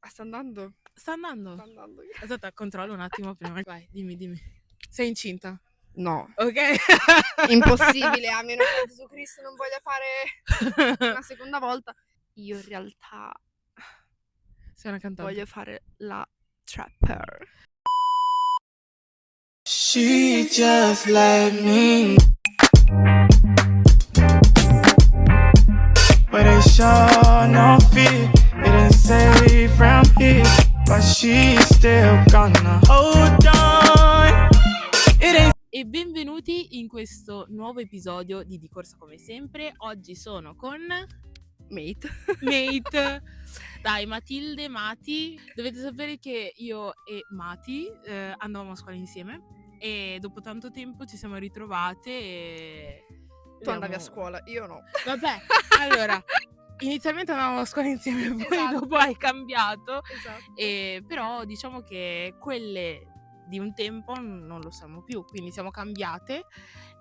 Sta andando? Sta andando. Sta andando. Aspetta, controllo un attimo prima. Vai, dimmi. Sei incinta? No. Ok. Impossibile, a meno che Gesù Cristo non voglia fare una seconda volta. Io in realtà Sei una cantante. voglio fare la trapper. She just let me where they show no fear. It ain't safe from here, but she's still gonna hold on. It ain't. E benvenuti in questo nuovo episodio di Di Corsa come sempre. Oggi sono con Mate. Dai, Matilde, Mati. Dovete sapere che io e Mati andavamo a scuola insieme e dopo tanto tempo ci siamo ritrovate e... Tu andavi a scuola, io no. Vabbè, allora, inizialmente andavamo a scuola insieme, poi Esatto. dopo hai cambiato. Esatto. Però diciamo che quelle di un tempo non lo siamo più, quindi siamo cambiate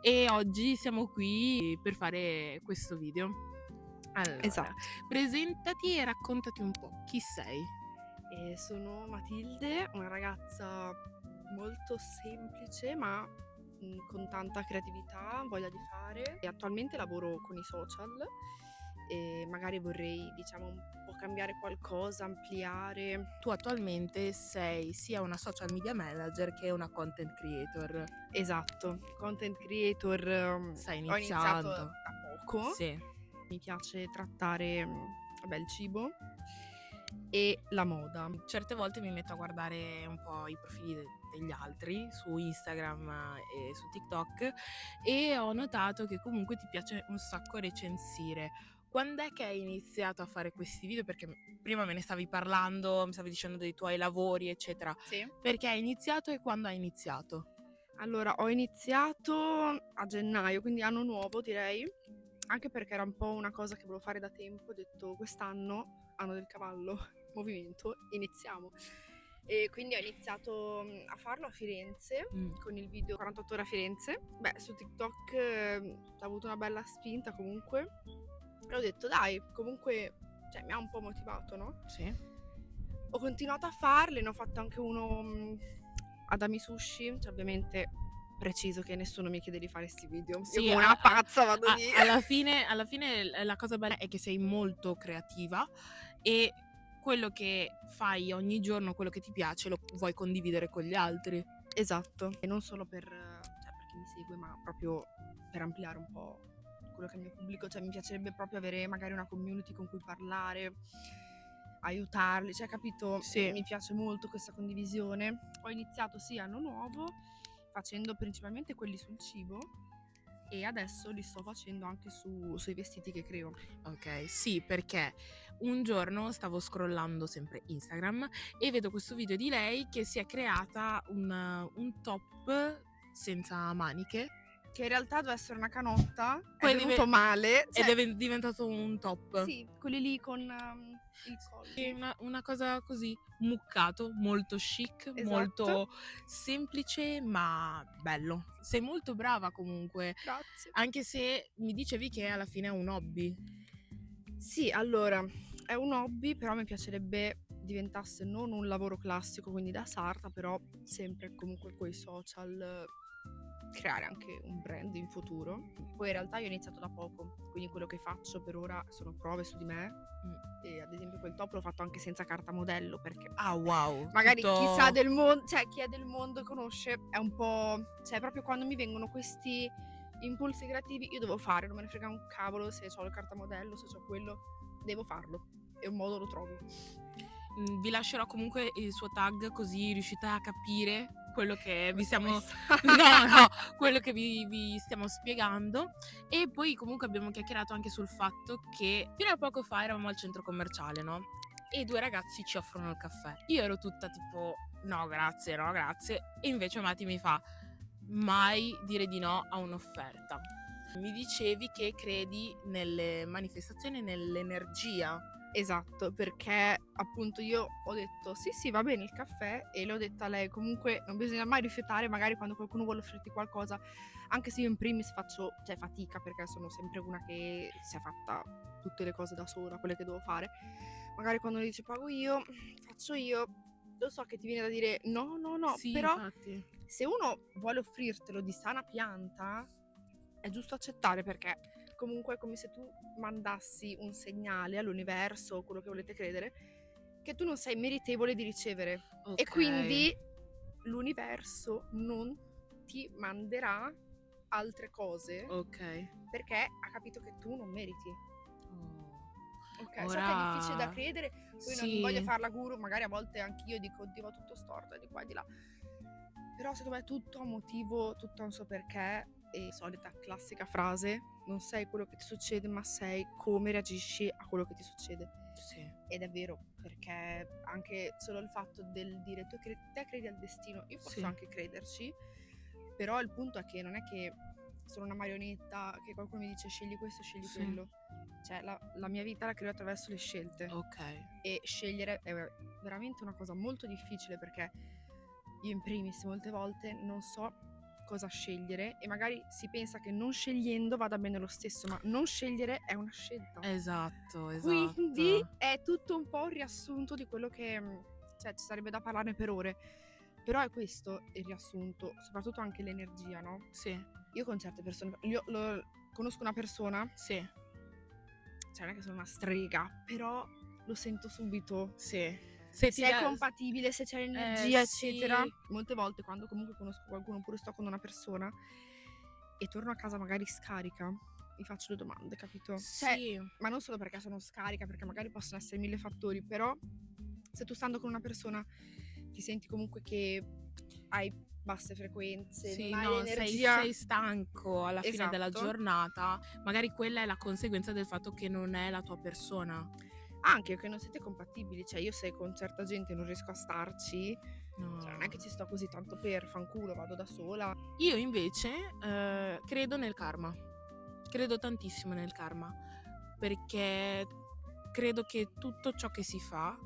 e oggi siamo qui per fare questo video. Allora, Esatto. presentati e raccontati un po' chi sei. Sono Matilde, una ragazza molto semplice ma con tanta creatività, voglia di fare. E attualmente lavoro con i social e magari vorrei, diciamo, un po' cambiare qualcosa, ampliare. Tu attualmente sei sia una social media manager che una content creator. Esatto, content creator. Stai Ho iniziato iniziando. da poco. Sì. Mi piace trattare il cibo e la moda. Certe volte mi metto a guardare un po' i profili degli altri su Instagram e su TikTok e ho notato che comunque ti piace un sacco recensire. Quando è che hai iniziato a fare questi video? Perché prima me ne stavi parlando, mi stavi dicendo dei tuoi lavori, eccetera. Sì. Perché hai iniziato e quando hai iniziato? Allora, ho iniziato a gennaio, quindi anno nuovo direi, anche perché era un po' una cosa che volevo fare da tempo. Ho detto quest'anno, anno del cavallo, movimento, iniziamo. E quindi ho iniziato a farlo a Firenze con il video 48 ore a Firenze. Beh, su TikTok ha avuto una bella spinta comunque e ho detto dai, comunque mi ha un po' motivato, no? Sì. Ho continuato a farle, ne ho fatto anche uno ad Ami Sushi, ovviamente preciso che nessuno mi chiede di fare sti video. Sì, io come una pazza vado lì. Alla fine la cosa bella è che sei molto creativa e quello che fai ogni giorno, quello che ti piace, lo vuoi condividere con gli altri. Esatto, e non solo per chi mi segue, ma proprio per ampliare un po' quello che è il mio pubblico. Mi piacerebbe proprio avere magari una community con cui parlare, aiutarli, capito? Sì. Mi piace molto questa condivisione. Ho iniziato anno nuovo facendo principalmente quelli sul cibo e adesso li sto facendo anche sui vestiti che creo. Ok, sì, perché un giorno stavo scrollando sempre Instagram e vedo questo video di lei che si è creata un top senza maniche. Che in realtà doveva essere una canotta, Poi è venuto male. ed è diventato un top. Sì, quelli lì con il collo. Una cosa così, muccato, molto chic, Esatto. molto semplice ma bello. Sei molto brava comunque. Grazie. Anche se mi dicevi che alla fine è un hobby. Sì, allora, è un hobby, però mi piacerebbe diventasse non un lavoro classico, quindi da sarta, però sempre comunque coi social creare anche un brand in futuro. Poi in realtà io ho iniziato da poco, quindi quello che faccio per ora sono prove su di me. E ad esempio quel top l'ho fatto anche senza carta modello, perché wow, magari chi sa del mondo, chi è del mondo conosce, è un po', proprio quando mi vengono questi impulsi creativi io devo fare, non me ne frega un cavolo se ho la carta modello, se ho quello, devo farlo e un modo lo trovo. Vi lascerò comunque il suo tag così riuscite a capire quello che vi stiamo quello che vi stiamo spiegando. E poi comunque abbiamo chiacchierato anche sul fatto che fino a poco fa eravamo al centro commerciale, no? E due ragazzi ci offrono il caffè. Io ero tutta tipo no grazie, e invece Mati mi fa mai dire di no a un'offerta. Mi dicevi che credi nelle manifestazioni, nell'energia. Esatto, perché appunto io ho detto sì va bene il caffè e le ho detto a lei comunque non bisogna mai rifiutare magari quando qualcuno vuole offrirti qualcosa, anche se io in primis faccio fatica perché sono sempre una che si è fatta tutte le cose da sola, quelle che devo fare, magari quando dice pago io, faccio io, lo so che ti viene da dire no, Sì, però infatti. se uno vuole offrirtelo di sana pianta, è giusto accettare, perché comunque è come se tu mandassi un segnale all'universo, quello che volete credere, che tu non sei meritevole di ricevere. E Ok. quindi l'universo non ti manderà altre cose Ok. perché ha capito che tu non meriti. Oh. Ok, so che è difficile da credere, poi non Sì. voglio farla guru, magari a volte anch'io dico oddio va tutto storto di qua e di là. Però secondo me tutto ha un motivo, tutto ha un suo perché, e solita classica frase, non sei quello che ti succede, ma sei come reagisci a quello che ti succede. Sì. Ed è vero, perché anche solo il fatto del dire te credi al destino, io posso Sì. anche crederci, però il punto è che non è che sono una marionetta che qualcuno mi dice scegli questo, scegli Sì. quello. Cioè la mia vita la creo attraverso le scelte. Ok. E scegliere è veramente una cosa molto difficile, perché io in primis molte volte non so cosa scegliere e magari si pensa che non scegliendo vada bene lo stesso, ma non scegliere è una scelta. Esatto. Quindi è tutto un po' un riassunto di quello che, cioè ci sarebbe da parlarne per ore, però è questo il riassunto, soprattutto anche l'energia, no? Sì. Io con certe persone, io conosco una persona, Sì. cioè non è che sono una strega, però lo sento subito. Sì. Se è compatibile, se c'è l'energia, eccetera. Sì. Molte volte quando comunque conosco qualcuno oppure sto con una persona e torno a casa magari scarica, mi faccio le domande, capito? Cioè, Sì. ma non solo perché sono scarica, perché magari possono essere 1000 fattori, però se tu stando con una persona ti senti comunque che hai basse frequenze, Sì, non hai no, l'energia. sei stanco alla fine della Esatto. giornata, magari quella è la conseguenza del fatto che non è la tua persona. Anche che non siete compatibili, cioè io se con certa gente non riesco a starci, No. cioè non è che ci sto così tanto per fanculo, vado da sola. Io invece credo nel karma, credo tantissimo nel karma, perché credo che tutto ciò che si fa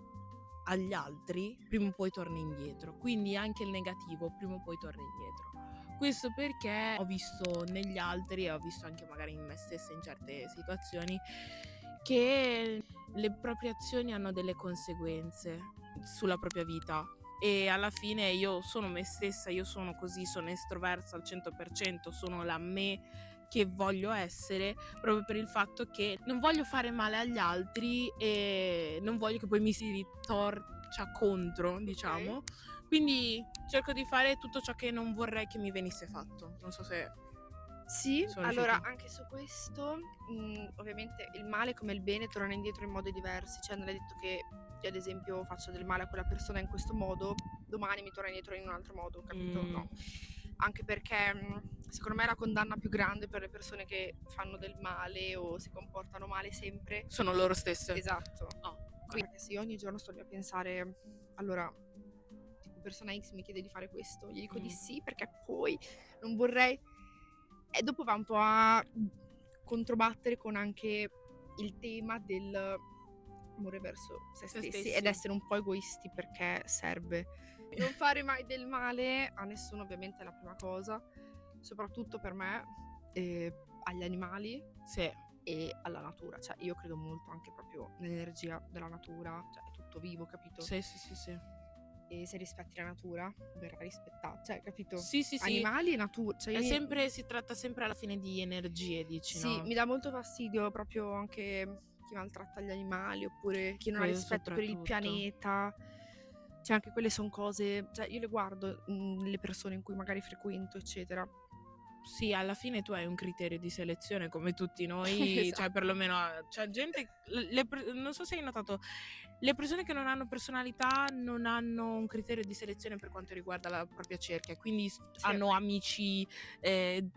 agli altri prima o poi torna indietro, quindi anche il negativo prima o poi torna indietro. Questo perché ho visto negli altri e ho visto anche magari in me stessa in certe situazioni che le proprie azioni hanno delle conseguenze sulla propria vita. E alla fine io sono me stessa, io sono così, sono estroversa al 100%, sono la me che voglio essere, proprio per il fatto che non voglio fare male agli altri e non voglio che poi mi si ritorcia contro, diciamo. Quindi cerco di fare tutto ciò che non vorrei che mi venisse fatto. Non so se... Sì, sono allora riuscita. anche su questo ovviamente il male come il bene tornano indietro in modi diversi, cioè non è detto che io ad esempio faccio del male a quella persona in questo modo, domani mi torna indietro in un altro modo, capito? No. Anche perché secondo me la condanna più grande per le persone che fanno del male o si comportano male sempre Sono loro stesse. Esatto. Oh, Quindi se io ogni giorno sto lì a pensare, allora tipo persona X mi chiede di fare questo, gli dico di sì perché poi non vorrei, e dopo va un po' a controbattere con anche il tema del amore verso se stessi ed essere un po' egoisti, perché serve non fare mai del male a nessuno, ovviamente è la prima cosa, soprattutto per me, agli animali Sì. e alla natura, cioè io credo molto anche proprio nell'energia della natura, cioè è tutto vivo, capito? Sì. E se rispetti la natura verrà rispettata, cioè capito? Sì. Animali e natura, cioè Si tratta sempre alla fine di energie, dici, sì, no? mi dà molto fastidio proprio anche chi maltratta gli animali oppure chi non ha Quello rispetto per il soprattutto. pianeta, cioè anche quelle sono cose, cioè io le guardo nelle persone in cui magari frequento, eccetera. Sì, alla fine tu hai un criterio di selezione come tutti noi, Esatto. cioè perlomeno c'è gente, non so se hai notato, le persone che non hanno personalità non hanno un criterio di selezione per quanto riguarda la propria cerchia, quindi hanno amici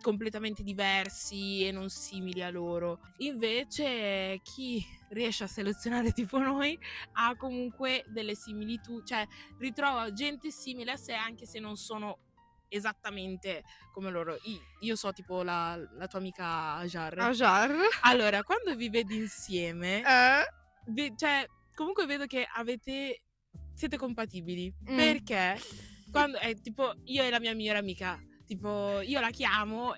completamente diversi e non simili a loro. Invece chi riesce a selezionare tipo noi ha comunque delle similitudini, cioè ritrova gente simile a sé anche se non sono esattamente come loro. Io so tipo la tua amica Ajar. Allora, quando vi vedi insieme, cioè comunque vedo che siete compatibili, perché quando tipo io e la mia migliore amica, tipo io la chiamo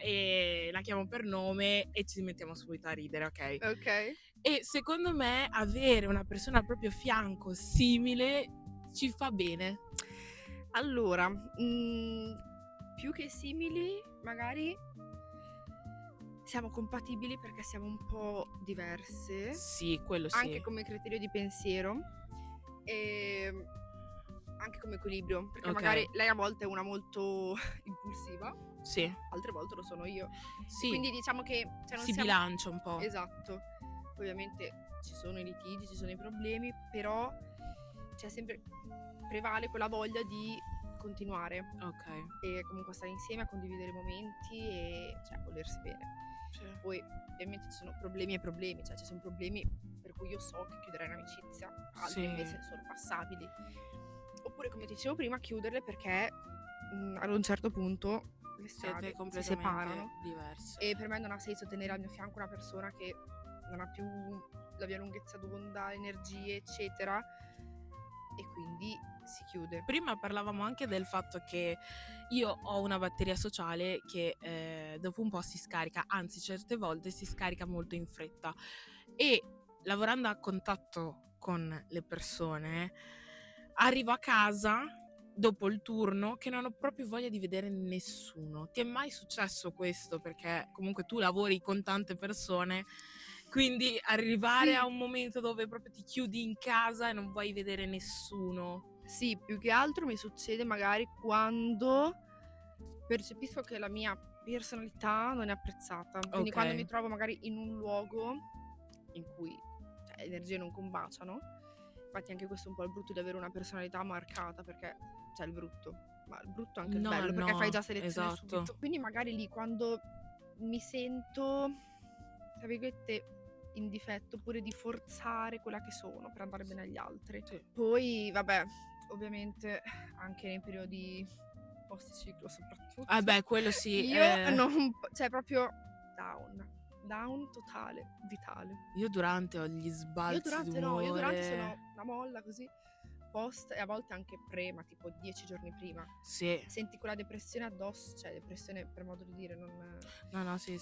per nome e ci mettiamo subito a ridere, ok? E secondo me avere una persona al proprio fianco simile ci fa bene. Allora, più che simili, magari siamo compatibili perché siamo un po' diverse, Sì, quello sì. anche come criterio di pensiero e anche come equilibrio, perché Ok. magari lei a volte è una molto impulsiva, Sì, altre volte lo sono io. sì. Quindi diciamo che non si siamo... bilancia un po'. Esatto. Ovviamente ci sono i litigi, ci sono i problemi, però c'è sempre prevale quella voglia di continuare Ok. e comunque stare insieme a condividere i momenti e volersi bene. Sì. Poi ovviamente ci sono problemi e problemi, ci sono problemi per cui io so che chiuderei un'amicizia, altri Sì. invece sono passabili. Oppure come ti dicevo prima, chiuderle perché ad un certo punto le strade Siete si completamente separano diverse. e per me non ha senso tenere al mio fianco una persona che non ha più la mia lunghezza d'onda, energie, eccetera, e quindi si chiude. Prima parlavamo anche del fatto che io ho una batteria sociale che dopo un po' si scarica, anzi certe volte si scarica molto in fretta, e lavorando a contatto con le persone arrivo a casa dopo il turno che non ho proprio voglia di vedere nessuno. Ti è mai successo questo? Perché comunque tu lavori con tante persone, quindi arrivare Sì. a un momento dove proprio ti chiudi in casa e non vuoi vedere nessuno. Sì, più che altro mi succede magari quando percepisco che la mia personalità non è apprezzata. Quindi Ok. quando mi trovo magari in un luogo in cui le energie non combaciano, infatti anche questo è un po' il brutto di avere una personalità marcata, perché c'è il brutto, ma il brutto è anche il No, bello, perché no, fai già selezione esatto. subito. Quindi magari lì quando mi sento, tra virgolette, in difetto, oppure di forzare quella che sono per andare bene agli altri. Sì. Poi, vabbè, ovviamente anche nei periodi post-ciclo soprattutto. Vabbè, quello sì. Io non... cioè proprio down totale, vitale. Io durante ho gli sbalzi Io durante d'umore. sono una molla così, post e a volte anche pre, ma tipo 10 giorni prima. Sì. Senti quella depressione addosso, cioè depressione per modo di dire, non... No, sì.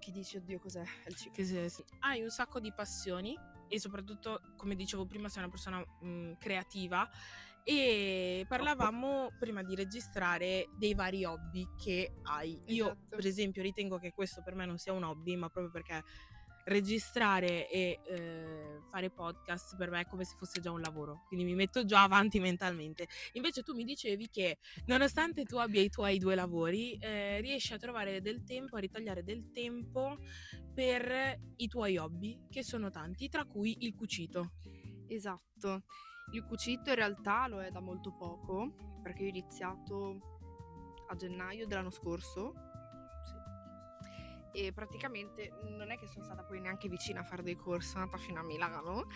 Che dici, oddio, cos'è? È il ciclo. Che sì. Hai un sacco di passioni e soprattutto, come dicevo prima, sei una persona creativa, e parlavamo prima di registrare dei vari hobby che hai. Io, Esatto. per esempio, ritengo che questo per me non sia un hobby, ma proprio perché registrare e fare podcast per me è come se fosse già un lavoro, quindi mi metto già avanti mentalmente. Invece tu mi dicevi che nonostante tu abbia i tuoi 2 lavori, riesci a trovare del tempo, a ritagliare del tempo per i tuoi hobby, che sono tanti, tra cui il cucito. Esatto. Il cucito in realtà lo è da molto poco, perché io ho iniziato a gennaio dell'anno scorso. Sì. E praticamente non è che sono stata poi neanche vicina a fare dei corsi, sono andata fino a Milano.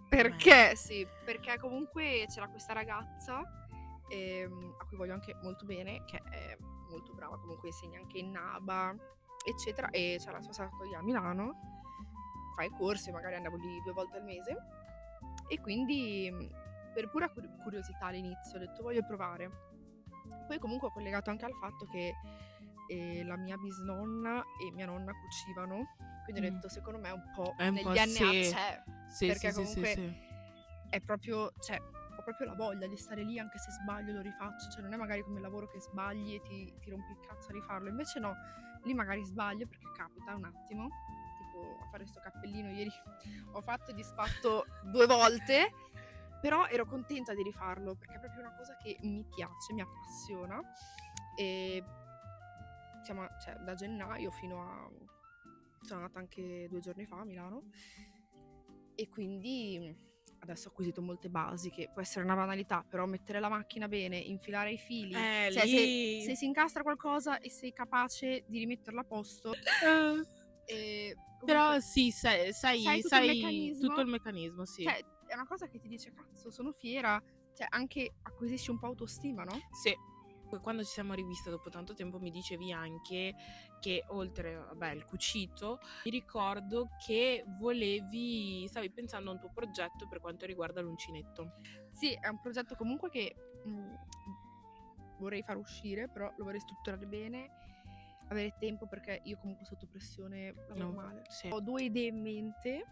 Perché? Sì, perché comunque c'era questa ragazza a cui voglio anche molto bene, che è molto brava, comunque insegna anche in NABA, eccetera, e c'era la sua sala a Milano, fa i corsi, magari andavo lì 2 volte al mese, e quindi per pura curiosità all'inizio ho detto voglio provare. Poi comunque ho collegato anche al fatto che la mia bisnonna e mia nonna cucivano, quindi ho detto secondo me un po' È un negli po' DNA sì. c'è, Sì, perché sì, comunque sì. è proprio, cioè ho proprio la voglia di stare lì, anche se sbaglio lo rifaccio, cioè non è magari come il lavoro che sbagli e ti rompi il cazzo a rifarlo, invece no, lì magari sbaglio perché capita un attimo, tipo a fare sto cappellino ieri ho fatto e disfatto 2 volte, però ero contenta di rifarlo perché è proprio una cosa che mi piace, mi appassiona, e siamo, cioè, da gennaio fino a... sono andata anche 2 giorni fa a Milano, e quindi adesso ho acquisito molte basi, che può essere una banalità, però mettere la macchina bene, infilare i fili, cioè Lì... se si incastra qualcosa e sei capace di rimetterla a posto, e comunque, Però sì, sai tutto il meccanismo, tutto il meccanismo, sì. cioè è una cosa che ti dice cazzo, sono fiera, cioè anche acquisisci un po' autostima, no? Sì. Quando ci siamo riviste dopo tanto tempo mi dicevi anche che oltre il cucito, mi ricordo che stavi pensando a un tuo progetto per quanto riguarda l'uncinetto. Sì, è un progetto comunque che vorrei far uscire, però lo vorrei strutturare bene. avere tempo, perché io comunque sotto pressione lavoro No, male. sì. Ho 2 idee in mente,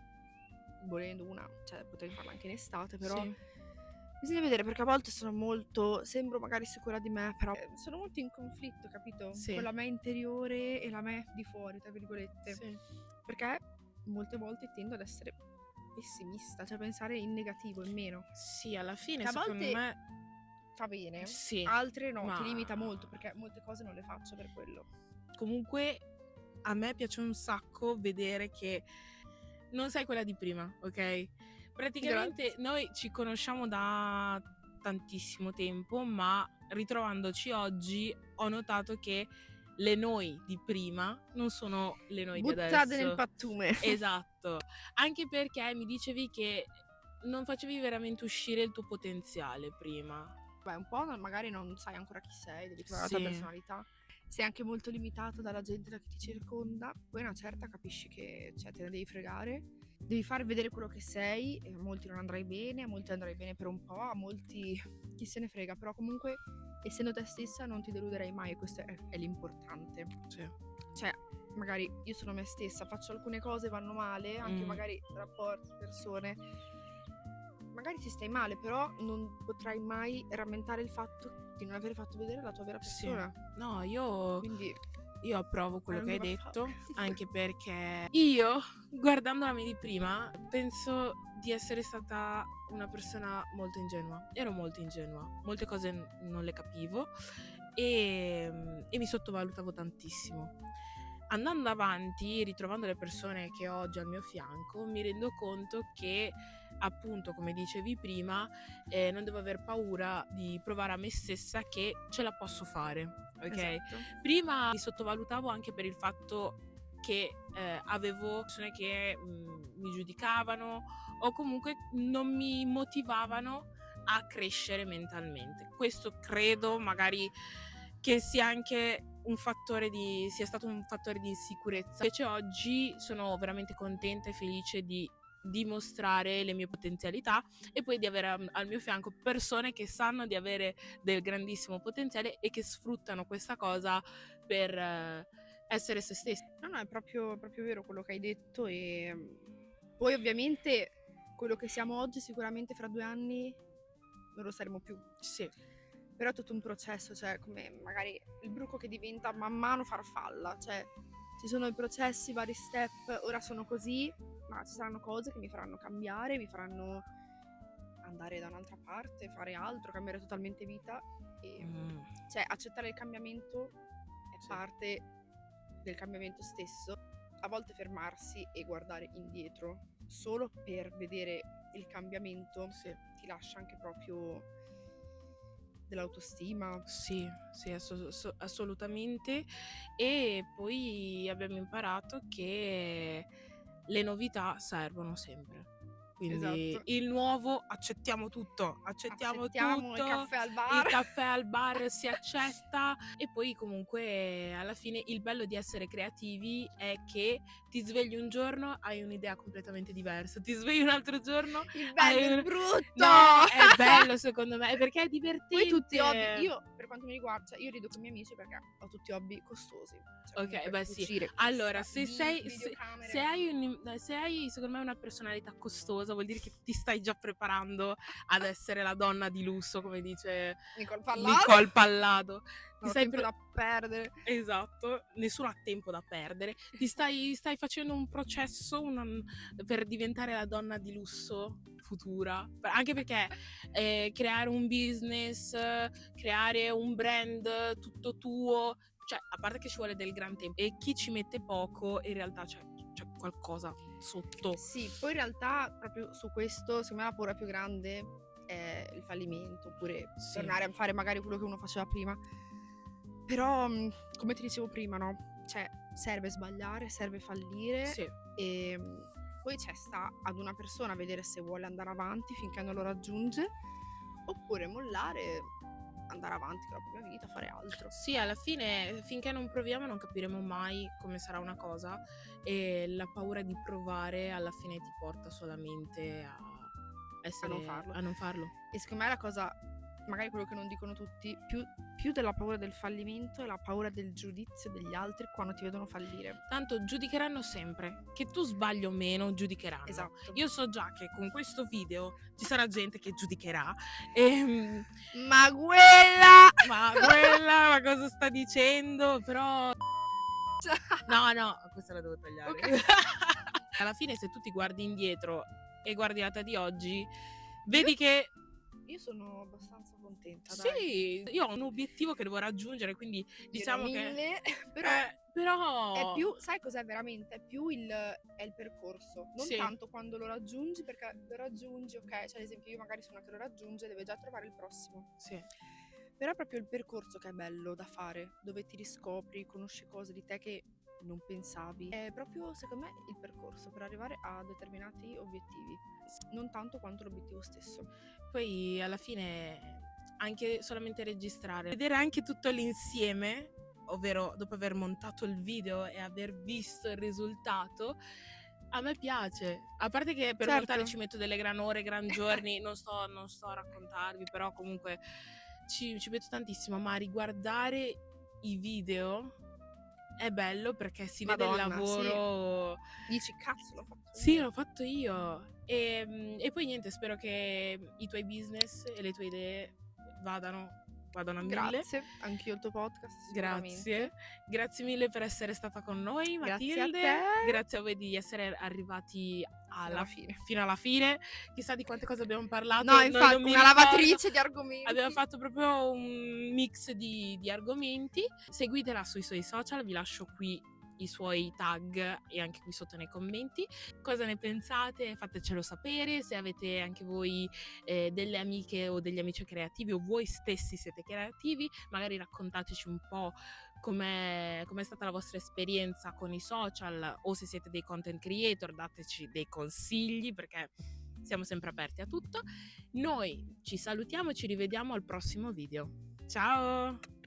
volendo una, cioè potrei farla anche in estate, però Sì. bisogna vedere, perché a volte sono molto, sembro magari sicura di me, però sono molto in conflitto, capito? Sì. Con la me interiore e la me di fuori, tra virgolette. Sì. Perché molte volte tendo ad essere pessimista, cioè pensare in negativo, in meno. Sì, alla fine Che a secondo volte me fa bene, sì, altre no, ma ti limita molto, perché molte cose non le faccio per quello. comunque a me piace un sacco vedere che non sei quella di prima, ok? Praticamente Grazie. noi ci conosciamo da tantissimo tempo, ma ritrovandoci oggi ho notato che le noi di prima non sono le noi di Buttate nel adesso. pattume. Esatto, anche perché mi dicevi che non facevi veramente uscire il tuo potenziale prima. Beh, un po' magari non sai ancora chi sei, devi trovare la tua Sì. personalità. Sei anche molto limitato dalla gente da chi ti circonda, poi una certa capisci che, cioè, te ne devi fregare, devi far vedere quello che sei, e a molti non andrai bene, a molti andrai bene per un po', a molti chi se ne frega, però comunque essendo te stessa non ti deluderai mai, e questo è l'importante. Sì. Cioè, magari io sono me stessa, faccio alcune cose, vanno male, anche magari rapporti, persone, magari ti stai male, però non potrai mai rammentare il fatto di non aver fatto vedere la tua vera Sì. persona. No, io Quindi approvo quello I che hai don't give a detto, fuck. anche perché io, guardando la me di prima, penso di essere stata una persona molto ingenua. Ero molto ingenua, molte cose non le capivo e mi sottovalutavo tantissimo. Andando avanti, ritrovando le persone che ho oggi al mio fianco, mi rendo conto che, appunto, come dicevi prima, non devo aver paura di provare a me stessa che ce la posso fare, ok? Esatto. Prima mi sottovalutavo anche per il fatto che avevo persone che mi giudicavano o comunque non mi motivavano a crescere mentalmente. Questo credo magari che sia anche sia stato un fattore di insicurezza. Invece oggi sono veramente contenta e felice di dimostrare le mie potenzialità e poi di avere al mio fianco persone che sanno di avere del grandissimo potenziale e che sfruttano questa cosa per essere se stessi. No, è proprio vero quello che hai detto, e poi ovviamente quello che siamo oggi sicuramente fra 2 anni non lo saremo più. Sì. Però è tutto un processo, cioè come magari il bruco che diventa man mano farfalla, cioè ci sono i processi, vari step, ora sono così, ma ci saranno cose che mi faranno cambiare, mi faranno andare da un'altra parte, fare altro, cambiare totalmente vita, e cioè accettare il cambiamento è parte del cambiamento stesso. A volte fermarsi e guardare indietro solo per vedere il cambiamento ti lascia anche proprio dell'autostima. Sì, assolutamente. E poi abbiamo imparato che le novità servono sempre. Quindi Esatto. il nuovo accettiamo tutto, accettiamo tutto. Il caffè al bar. Il caffè al bar si accetta. E poi comunque alla fine il bello di essere creativi è che ti svegli un giorno, hai un'idea completamente diversa, ti svegli un altro giorno, Il bello e il brutto. No, è bello secondo me, perché è divertente. Poi tutti hobby, io per quanto mi riguarda, cioè io rido con i miei amici perché ho tutti hobby costosi. Cioè, Ok, beh sì. cucire, Allora, se videocamere. hai secondo me una personalità costosa, vuol dire che ti stai già preparando ad essere la donna di lusso, come dice Nicole Pallado. Ti stai da perdere. Esatto, nessuno ha tempo da perdere. Ti stai facendo un processo per diventare la donna di lusso futura. Anche perché creare un business, creare un brand tutto tuo, cioè a parte che ci vuole del gran tempo, e chi ci mette poco in realtà c'è qualcosa sotto. Sì, poi in realtà proprio su questo secondo me la paura più grande è il fallimento, oppure tornare a fare magari quello che uno faceva prima. Però come ti dicevo prima, no? Cioè serve sbagliare, serve fallire, e poi sta ad una persona vedere se vuole andare avanti finché non lo raggiunge, oppure mollare, andare avanti con la propria vita, fare altro. Sì, alla fine finché non proviamo non capiremo mai come sarà una cosa, e la paura di provare alla fine ti porta solamente a non farlo. E secondo me la cosa magari quello che non dicono tutti, più della paura del fallimento è la paura del giudizio degli altri quando ti vedono fallire. Tanto giudicheranno sempre, che tu sbagli o meno giudicheranno. Esatto. Io so già che con questo video ci sarà gente che giudicherà e Ma quella! ma cosa sta dicendo? Però no, questa la devo tagliare. Ok. Alla fine se tu ti guardi indietro e guardi la te di oggi, vedi che Io sono abbastanza contenta, dai. sì, io ho un obiettivo che devo raggiungere, quindi diciamo Dirò che 1000, però però è più, sai cos'è veramente? È più è il percorso, non Sì. tanto quando lo raggiungi, perché lo raggiungi, ok, cioè ad esempio io magari sono una che lo raggiunge, deve già trovare il prossimo. sì. Però è proprio il percorso che è bello da fare, dove ti riscopri, conosci cose di te che non pensavi. È proprio, secondo me, il percorso per arrivare a determinati obiettivi, non tanto quanto l'obiettivo stesso. Poi alla fine anche solamente registrare, vedere anche tutto l'insieme, ovvero dopo aver montato il video e aver visto il risultato, a me piace. A parte che per Certo. montare ci metto delle gran ore, gran giorni, non sto a raccontarvi, però comunque ci metto tantissimo, ma riguardare i video è bello perché si vede il Madonna, lavoro. Dici, cazzo, l'ho fatto Sì, io. l'ho fatto io. E poi niente, spero che i tuoi business e le tue idee vadano a mille. Grazie, anch'io il tuo podcast, sicuramente. Grazie mille per essere stata con noi, Grazie a Matilde. te. Grazie a voi di essere arrivati Alla fine. fino alla fine. Chissà di quante cose abbiamo parlato. No, noi infatti, non mi una ricordo. lavatrice di argomenti. Abbiamo fatto proprio un mix di argomenti. Seguitela sui suoi social, vi lascio qui i suoi tag e anche qui sotto nei commenti. Cosa ne pensate? Fatecelo sapere. Se avete anche voi delle amiche o degli amici creativi o voi stessi siete creativi, magari raccontateci un po' com'è stata la vostra esperienza con i social, o se siete dei content creator dateci dei consigli perché siamo sempre aperti a tutto. Noi ci salutiamo e ci rivediamo al prossimo video. Ciao!